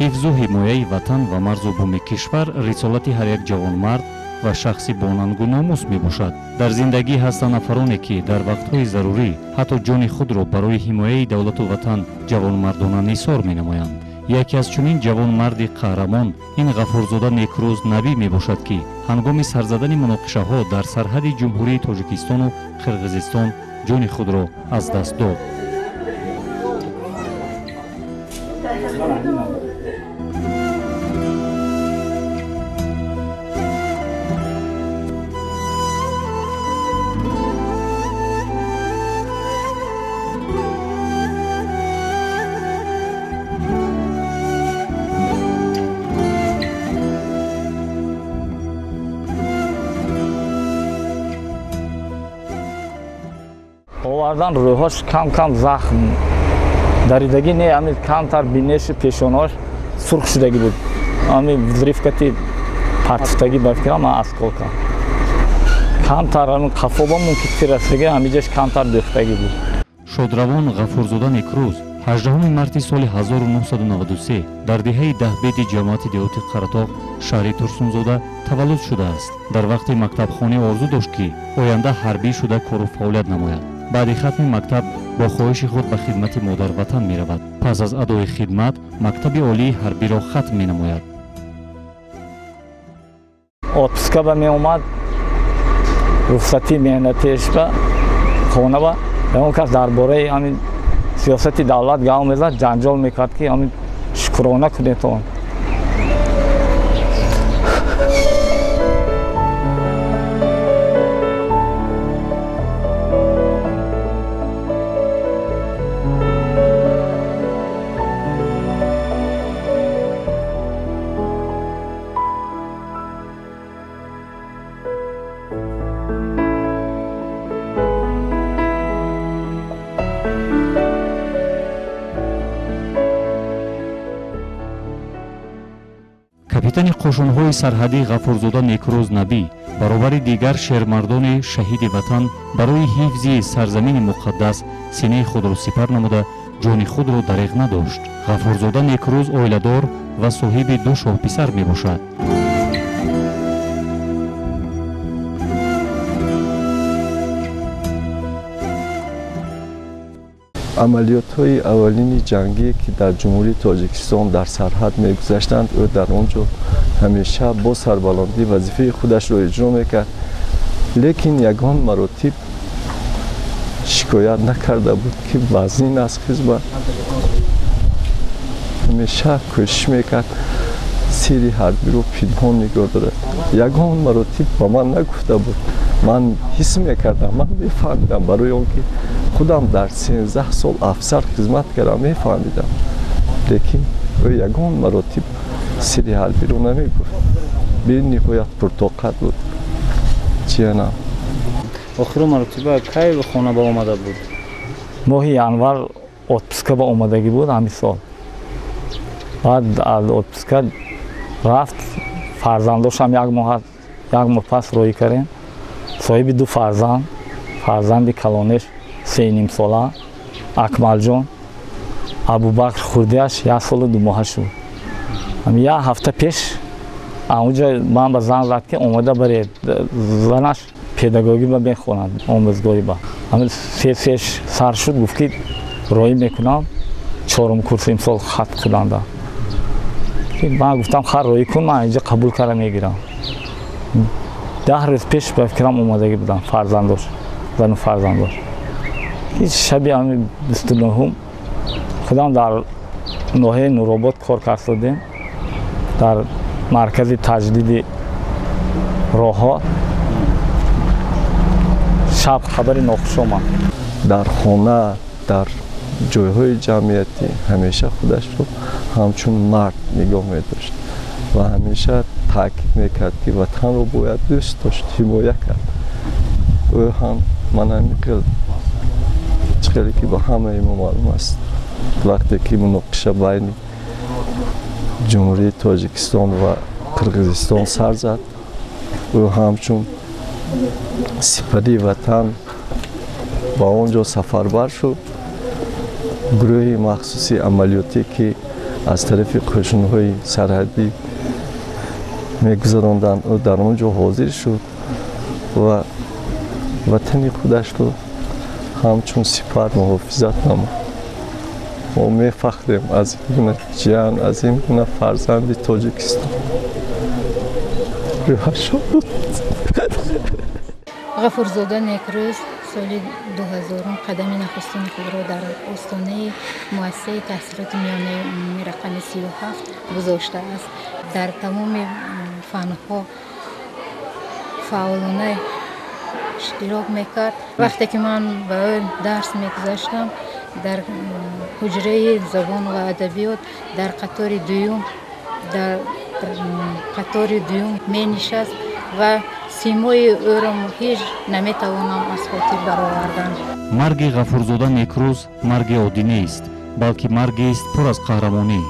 ҳифзу ҳимояи ватан ва марзу буми кишвар рисолати ҳар як ҷавонмард ва шахси бонангу номус мебошад. дар зиндагӣ ҳаста нафароне ки дар вақтҳои зарурӣ ҳатто ҷони худро барои ҳимояи давлату ватан ҷавонмардона нисор менамоянд. яке аз чунин ҷавонмарди қаҳрамон ин ғафурзода некрӯз набӣ мебошад ки ҳангоми сарзадани муноқишаҳо дар сарҳади ҷумҳурии тоҷикистону қирғизистон ҷони худро аз даст дод. овардан рӯҳош кам захм даридагӣ не ами камтар бинеши пешонаҳош сурх шудагӣ буд. ами взривкати партифтагӣ бафикрам ман осколка камтар ами қафоба мумкин растагӣ ҳамиҷаш камтар дӯхтагӣ буд. шодравон ғафурзода некрӯз 18 марти соли 1993 дар деҳаи даҳбеди ҷамоати деҳоти Қаратоғ шаҳри Турсунзода таваллуд шудааст. дар вақти мактабхонӣ орзу дошт ки оянда ҳарбӣ шуда кору фаъолият намояд. баъди хатми мактаб бо хоҳиши худ ба хидмати модарватан меравад. пас аз адои хидмат мактаби олии ҳарбиро хатм менамояд. отпуска ба меомад рухсати меҳнатиаш ба хона ба он кас дар бораи ҳамин сиёсати давлат гав мезад ҷанҷол мекард ки ҳамин шукрона кунетон. капитани қошонҳои сарҳадӣ ғафурзода некрӯз набӣ баробари дигар шермардони шаҳиди ватан барои ҳифзи сарзамини муқаддас синаи худро сипар намуда ҷони худро дариғ надошт. ғафурзода некрӯз оиладор ва соҳиби 2 шоҳписар мебошад. амалиётҳои аввалини ҷангӣ ки дар ҷумҳурии Тоҷикистон дар сарҳад мегузаштанд, ӯ дар он ҷо ҳамеша бо сарбаландӣ вазифаи худашро иҷро мекард, лекин ягон маротиб шикоят накарда буд ки вазнин аст хизмат. ҳамеша кӯшиш мекард сирри ҳарбиро пинҳон нигоҳ дорад. ягон маротиб ба ман нагуфта буд. ман ҳис мекардам, ман мефаҳмидам, барои он ки худам дар 13 сол афсар хизмат кардам, мефаҳмидам, лекин ӯ ягон маротиб сирри ҳарбиро намегуфт. бениҳоят пуртоқат буд. чиянам охиру маротиба кай хона ба омада буд? моҳи январ отпуска ба омадагӣ буд ҳамин сол. баъд аз отпуска рафт фарзандошам як моҳ пас роӣ кардем. соҳиби 2 фарзанд, фарзанди калонеш 3 сола Акмалҷон, Абубакр хурдиаш 1 солу 2 моҳа шуд. ҳамин як ҳафта пеш аунҷо ман ба занг зад ки омода баред, занаш педагогӣ ба мехонад омӯзгорӣ ба. ҳамин сесияш сар шуд, гуфт ки роӣ мекунам 4 курс имсол хат худанда. ман гуфтам хар роӣ кун, ман инҷа қабул карда мегирам. 10 рӯз пеш ба фикрам омодагӣ будам фарзандош, зану фарзандош. шаби ҳамин 29 худам дар ноҳияи Нуробод кор кардем, дар маркази таҷдиди роҳҳо. шаб хабари нохуш омад. дар хона, дар ҷойҳои ҷамъиятӣ ҳамеша худашро ҳамчун мард нигоҳ медошт ва ҳамеша таъкид мекард ки ватанро бояд дӯст дошт, ҳимоя кард. ӯ ҳам манами чиқеле ки ба ҳамаи мо маълум аст, вақте ки муноқиша байни ҷумҳурии Тоҷикистон ва Қирғизистон сар зад, ӯ ҳамчун сипари ватан ба он ҷо сафарбар шуд. гурӯҳи махсуси амалиётӣ ки از طرف قشون‌های سرحدی می‌گذراندند و در اونجا حاضر شد و وطن خودش رو همچون سپر محافظت نمود. ما می‌فخریم از این گونه جان، از این گونه فرزند تاجیکستان. غفورزاده نیکروز سال 2000 قدم نخستین خود را در آستانه مؤسسه تحصیلات میانه عمومی رقم 37 گذاشته است. در تمام فنها فعالانه اشتراک میکرد. وقتی که من به او درس میگذاشتم در حجره زبان و ادبیات در قطار دوم می نشست و سیمای او را هیچ نمیتوانم از خاطر برآوردن. مرگ غفورزاده نیکروز مرگ عادی نیست، بلکه مرگی است پر از قهرمانی.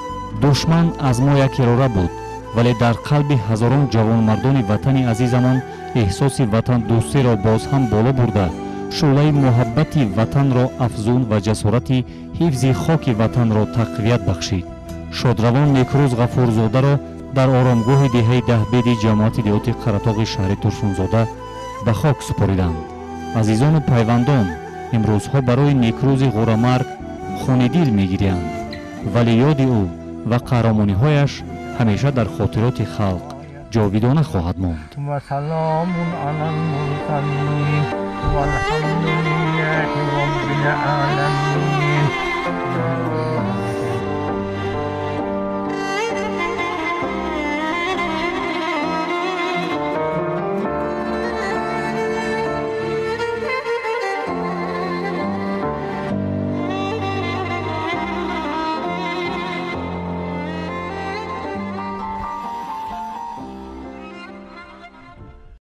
دشمن از ما یک کراره بود، ولی در قلب هزاران جوانمردان وطن عزیزمان احساس وطن دوستی را باز هم بالا برده، شعله محبت وطن را افزون و جسارت حفظ خاک وطن را تقویت بخشید. شادروان نیکروز غفورزاده را در آرامگاه دهه 10 بید جماعت دیهاتی قراتاق شهر ترسونزاده به خاک سپاریدند. عزیزان و پیوندان، امروزها برای نیکروز غورامرگ خونه‌دل می‌گیرند، ولی یاد او و قهرمانی‌هایش همیشه در خاطرات خلق جاویدانه خواهد ماند. و سلام علی المرسلین و الحمد لله رب العالمین.